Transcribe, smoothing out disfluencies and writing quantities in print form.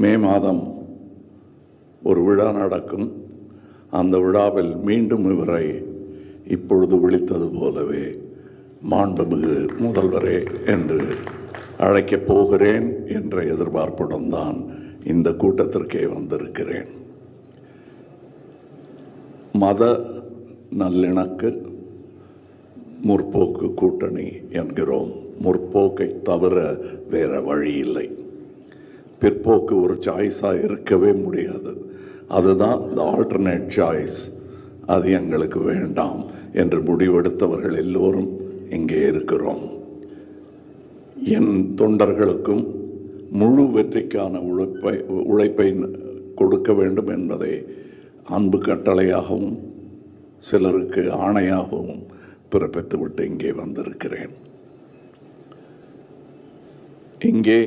மே மாதம் ஒரு விழா நடக்கும். அந்த விழாவில் மீண்டும் இவரை இப்பொழுது விழித்தது போலவே மாண்புமிகு முதல்வரே என்று அழைக்கப் போகிறேன் என்ற எதிர்பார்ப்புடன் தான் இந்த கூட்டத்திற்கே வந்திருக்கிறேன். மத நல்லிணக்கு முற்போக்கு கூட்டணி என்கிறோம். முற்போக்கை தவிர வேற வழி இல்லை. பிற்போக்கு ஒரு சாய்ஸாக இருக்கவே முடியாது. அதுதான் இந்த ஆல்டர்னேட் சாய்ஸ். அது எங்களுக்கு வேண்டாம் என்று முடிவெடுத்தவர்கள் எல்லோரும் இங்கே இருக்கிறோம். என் தொண்டர்களுக்கும் முழு வெற்றிக்கான உழைப்பை கொடுக்க வேண்டும் என்பதை அன்பு கட்டளையாகவும் சிலருக்கு ஆணையாகவும் பிறப்பித்துவிட்டு இங்கே வந்திருக்கிறேன். இங்கே